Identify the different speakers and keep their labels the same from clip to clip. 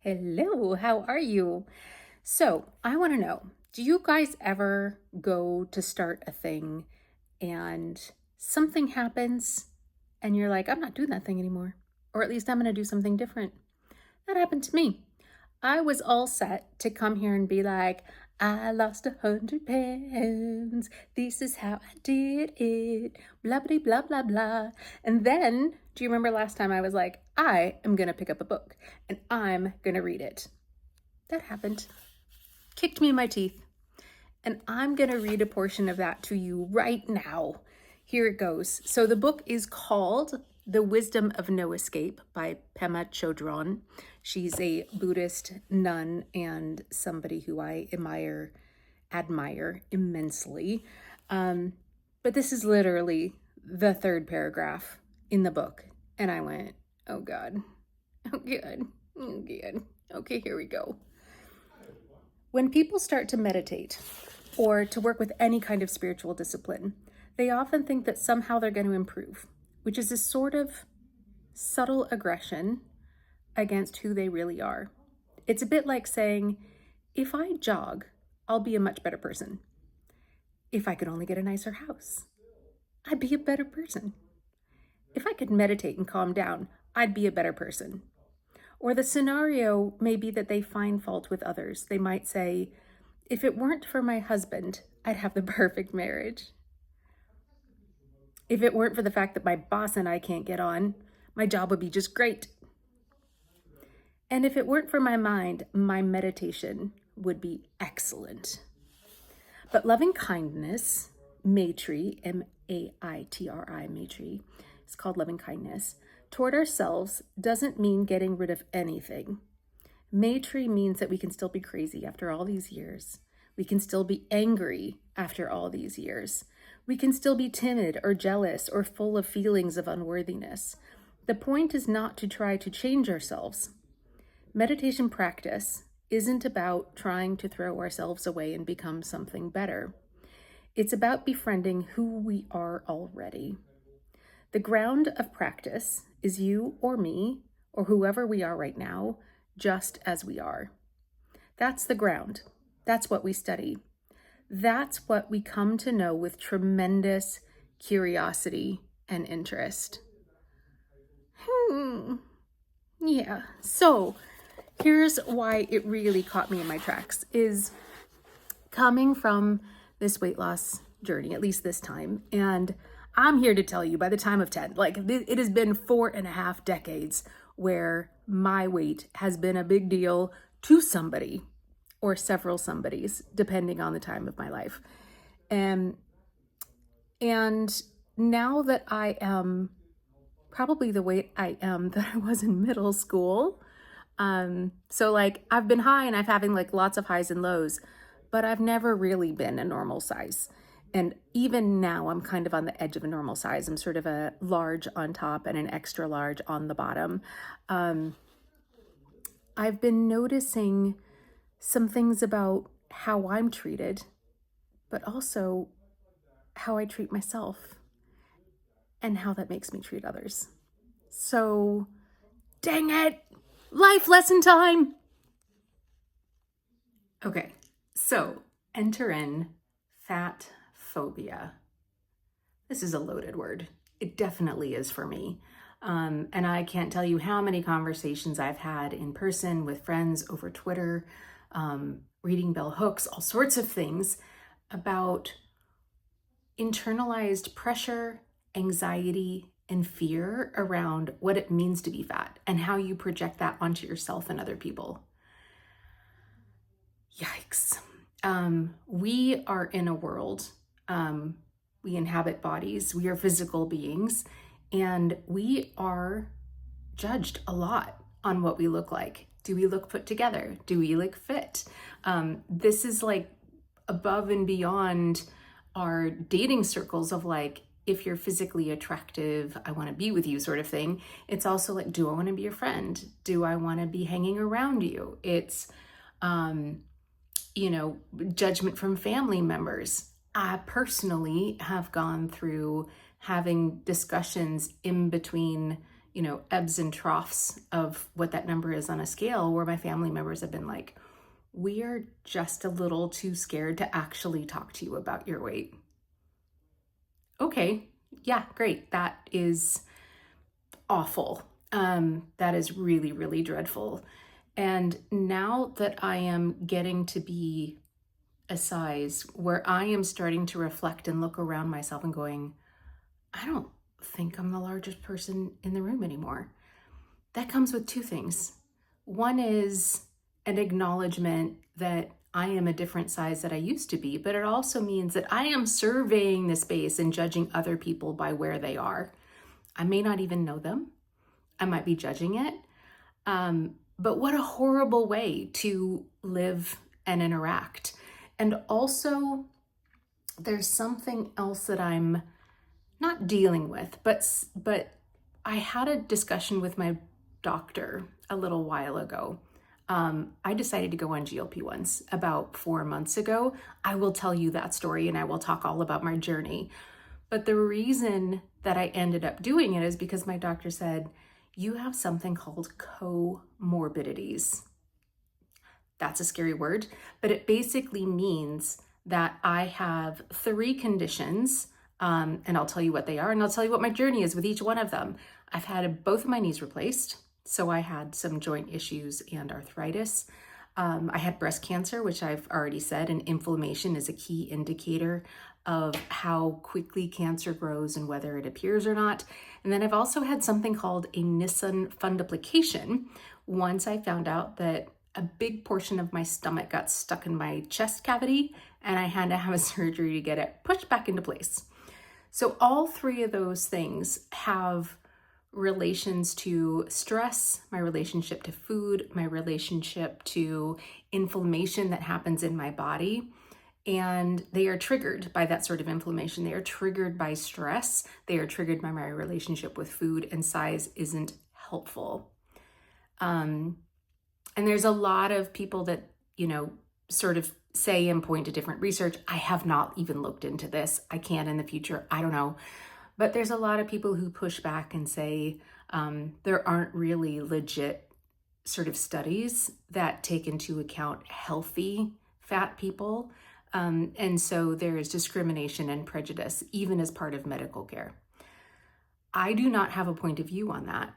Speaker 1: Hello, how are you? So, I want to know, do you guys ever go to start a thing and something happens and you're like, I'm not doing that thing anymore, or at least I'm going to do something different? That happened to me. I was all set to come here and be like, I lost 100 pounds. This is how I did it. Blah, blah, blah, blah, blah. And then, do you remember last time I was like, I am going to pick up a book and I'm going to read it? That happened. Kicked me in my teeth. And I'm going to read a portion of that to you right now. Here it goes. So the book is called The Wisdom of No Escape by Pema Chodron. She's a Buddhist nun and somebody who I admire immensely. But this is literally the third paragraph in the book. And I went, oh God, oh God, oh God. Okay, here we go. When people start to meditate or to work with any kind of spiritual discipline, they often think that somehow they're going to improve, which is a sort of subtle aggression against who they really are. It's a bit like saying, if I jog, I'll be a much better person. If I could only get a nicer house, I'd be a better person. If I could meditate and calm down, I'd be a better person. Or the scenario may be that they find fault with others. They might say, if it weren't for my husband, I'd have the perfect marriage. If it weren't for the fact that my boss and I can't get on, my job would be just great. And if it weren't for my mind, my meditation would be excellent. But loving kindness, Maitri, M-A-I-T-R-I, Maitri, it's called loving kindness, toward ourselves doesn't mean getting rid of anything. Maitri means that we can still be crazy after all these years. We can still be angry after all these years. We can still be timid or jealous or full of feelings of unworthiness. The point is not to try to change ourselves. Meditation practice isn't about trying to throw ourselves away and become something better. It's about befriending who we are already. The ground of practice is you or me or whoever we are right now, just as we are. That's the ground. That's what we study. That's what we come to know with tremendous curiosity and interest. Yeah, so here's why it really caught me in my tracks is coming from this weight loss journey, at least this time. And I'm here to tell you by the time of 10, like it has been 4.5 decades where my weight has been a big deal to somebody or several somebodies, depending on the time of my life. And now that I am probably the weight I am that I was in middle school, so like I've been high and I've having like lots of highs and lows, but I've never really been a normal size. And even now I'm kind of on the edge of a normal size. I'm sort of a large on top and an extra large on the bottom. I've been noticing some things about how I'm treated, but also how I treat myself and how that makes me treat others. So, dang it, life lesson time. Okay, so enter in Fatphobia. This is a loaded word. It definitely is for me. And I can't tell you how many conversations I've had in person with friends over Twitter, reading bell hooks, all sorts of things about internalized pressure, anxiety, and fear around what it means to be fat and how you project that onto yourself and other people. Yikes. We are in a world, we inhabit bodies, we are physical beings, and we are judged a lot on what we look like. Do we look put together? Do we look fit? This is like above and beyond our dating circles of like, if you're physically attractive, I want to be with you sort of thing. It's also like, do I want to be your friend? Do I want to be hanging around you? It's, judgment from family members. I personally have gone through having discussions in between, ebbs and troughs of what that number is on a scale, where my family members have been like, we are just a little too scared to actually talk to you about your weight. Okay, yeah, great. That is awful. That is really, really dreadful. And now that I am getting to be a size where I am starting to reflect and look around myself and going, I don't think I'm the largest person in the room anymore. That comes with two things. One is an acknowledgement that I am a different size that I used to be, but it also means that I am surveying the space and judging other people by where they are. I may not even know them. I might be judging it. But what a horrible way to live and interact. And also, there's something else that I'm not dealing with, but I had a discussion with my doctor a little while ago. I decided to go on GLP-1s about 4 months ago. I will tell you that story and I will talk all about my journey. But the reason that I ended up doing it is because my doctor said, you have something called comorbidities. That's a scary word, but it basically means that I have 3 conditions, and I'll tell you what they are, and I'll tell you what my journey is with each one of them. I've had both of my knees replaced, so I had some joint issues and arthritis. I had breast cancer, which I've already said, and inflammation is a key indicator of how quickly cancer grows and whether it appears or not. And then I've also had something called a Nissen fundoplication. Once I found out that a big portion of my stomach got stuck in my chest cavity and I had to have a surgery to get it pushed back into place. So all 3 of those things have relations to stress, my relationship to food, my relationship to inflammation that happens in my body. And they are triggered by that sort of inflammation. They are triggered by stress. They are triggered by my relationship with food, and size isn't helpful. And there's a lot of people that, sort of say and point to different research. I have not even looked into this. I can in the future. I don't know. But there's a lot of people who push back and say there aren't really legit sort of studies that take into account healthy fat people. And so there is discrimination and prejudice, even as part of medical care. I do not have a point of view on that,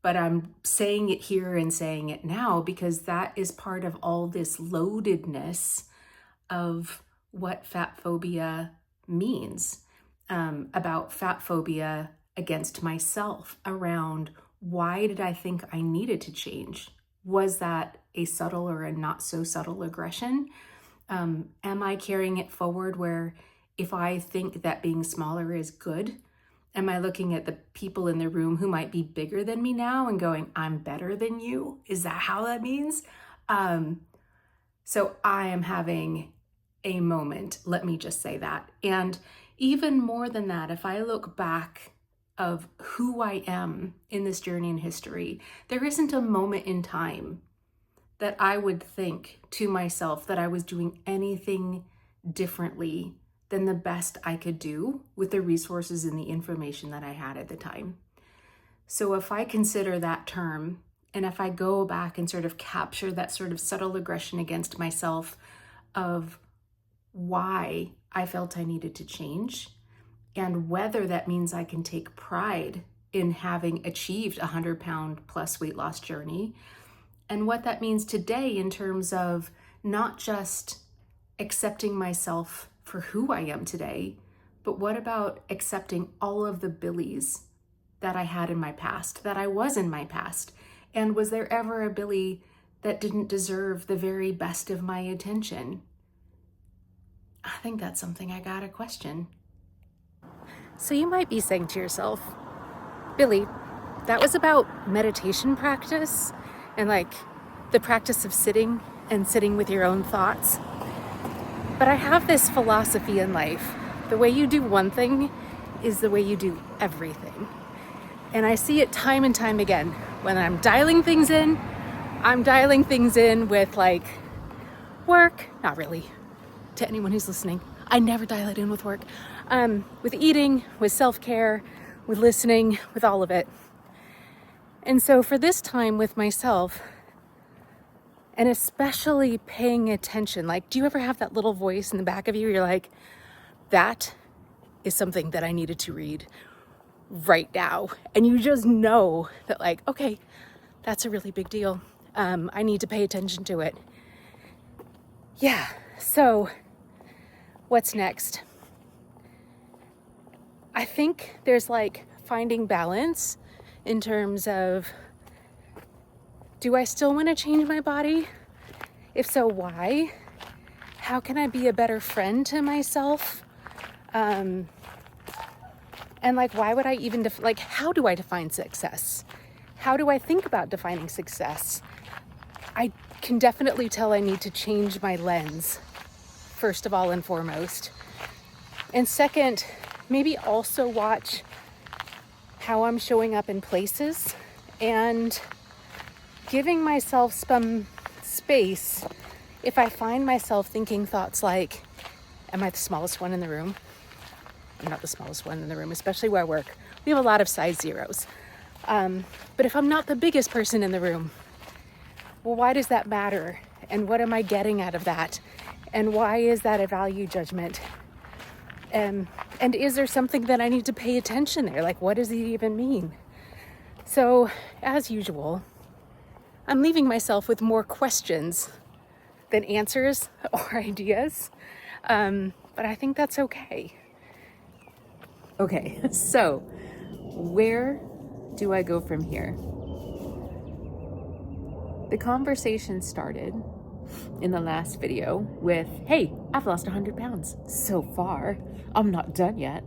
Speaker 1: but I'm saying it here and saying it now because that is part of all this loadedness of what fat phobia means, about fat phobia against myself, around why did I think I needed to change? Was that a subtle or a not so subtle aggression? Am I carrying it forward where if I think that being smaller is good, am I looking at the people in the room who might be bigger than me now and going, I'm better than you? Is that how that means? So I am having a moment, let me just say that. And even more than that, if I look back of who I am in this journey in history, there isn't a moment in time that I would think to myself that I was doing anything differently than the best I could do with the resources and the information that I had at the time. So if I consider that term, and if I go back and sort of capture that sort of subtle aggression against myself of why I felt I needed to change, and whether that means I can take pride in having achieved a 100-pound plus weight loss journey, and what that means today in terms of not just accepting myself for who I am today, but what about accepting all of the Billies that I had in my past, that I was in my past? And was there ever a Billy that didn't deserve the very best of my attention? I think that's something I gotta question. So you might be saying to yourself, Billy, that was about meditation practice and like the practice of sitting with your own thoughts. But I have this philosophy in life. The way you do one thing is the way you do everything. And I see it time and time again. When I'm dialing things in with like work, not really, to anyone who's listening. I never dial it in with work. With eating, with self-care, with listening, with all of it. And so for this time with myself, and especially paying attention, like, do you ever have that little voice in the back of you? You're like, that is something that I needed to read right now. And you just know that, like, okay, that's a really big deal. I need to pay attention to it. Yeah. So what's next? I think there's like finding balance in terms of, do I still want to change my body? If so, why? How can I be a better friend to myself? And like, why would I even, how do I define success? How do I think about defining success? I can definitely tell I need to change my lens, first of all and foremost. And second, maybe also watch how I'm showing up in places and giving myself some space if I find myself thinking thoughts like, am I the smallest one in the room? I'm not the smallest one in the room, especially where I work. We have a lot of size zeros. But if I'm not the biggest person in the room, well, why does that matter? And what am I getting out of that? And why is that a value judgment? And is there something that I need to pay attention there? Like, what does it even mean? So, as usual, I'm leaving myself with more questions than answers or ideas. But I think that's okay. Okay, so where do I go from here? The conversation started in the last video with, hey, I've lost 100 pounds so far. I'm not done yet.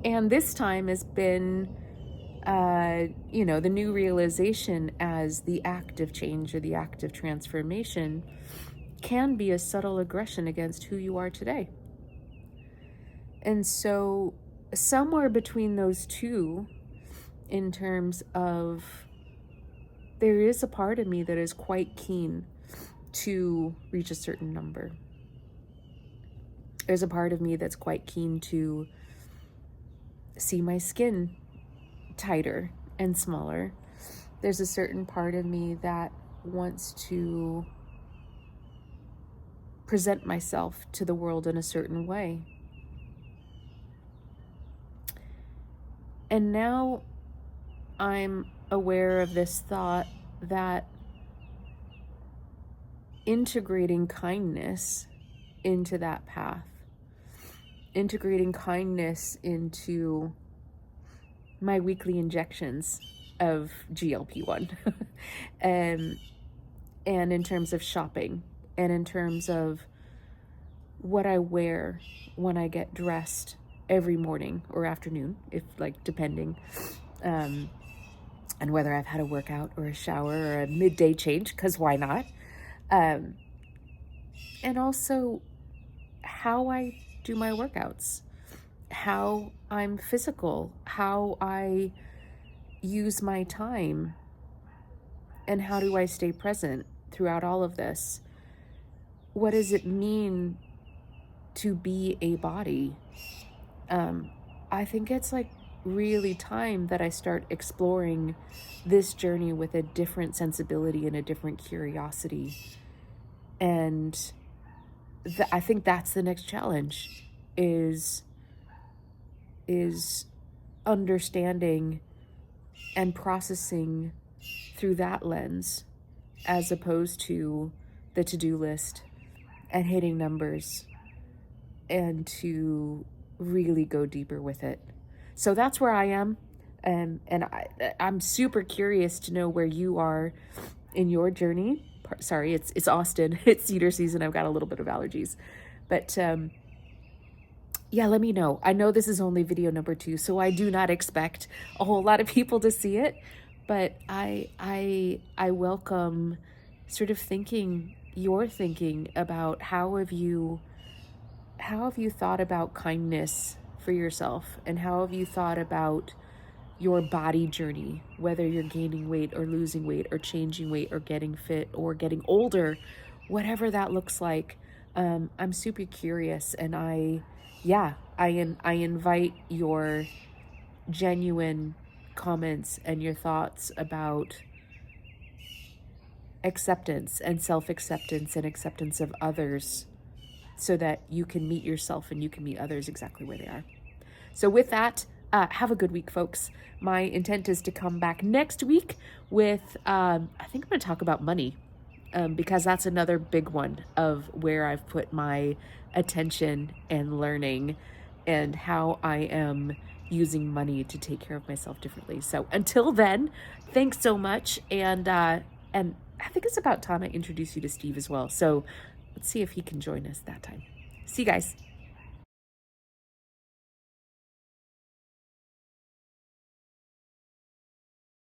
Speaker 1: And this time has been, the new realization as the act of change or the act of transformation can be a subtle aggression against who you are today. And so somewhere between those two, in terms of, there is a part of me that is quite keen to reach a certain number. There's a part of me that's quite keen to see my skin tighter and smaller. There's a certain part of me that wants to present myself to the world in a certain way. And now I'm aware of this thought that integrating kindness into that path, integrating kindness into my weekly injections of GLP-1 and in terms of shopping and in terms of what I wear when I get dressed every morning or afternoon, if depending, and whether I've had a workout or a shower or a midday change, because why not? And also how I do my workouts, how I'm physical, how I use my time, and how do I stay present throughout all of this? What does it mean to be a body? I think it's really time that I start exploring this journey with a different sensibility and a different curiosity. And I think that's the next challenge, is understanding and processing through that lens, as opposed to the to-do list and hitting numbers, and to really go deeper with it. So that's where I am. And I'm super curious to know where you are in your journey. Sorry, it's Austin. It's cedar season. I've got a little bit of allergies. But yeah, let me know. I know this is only video number 2, so I do not expect a whole lot of people to see it. But I welcome sort of your thinking about how have you thought about kindness for yourself, and how have you thought about your body journey, whether you're gaining weight or losing weight or changing weight or getting fit or getting older, whatever that looks like. I'm super curious, and I invite your genuine
Speaker 2: comments and your thoughts about acceptance and self-acceptance and acceptance of others, so that you can meet yourself and you can meet others exactly where they are. So with that, have a good week, folks. My intent is to come back next week with, I think I'm going to talk about money, because that's another big one of where I've put my attention and learning, and how I am using money to take care of myself differently. So until then, thanks so much. And I think it's about time I introduce you to Steve as well. So let's see if he can join us that time. See you guys.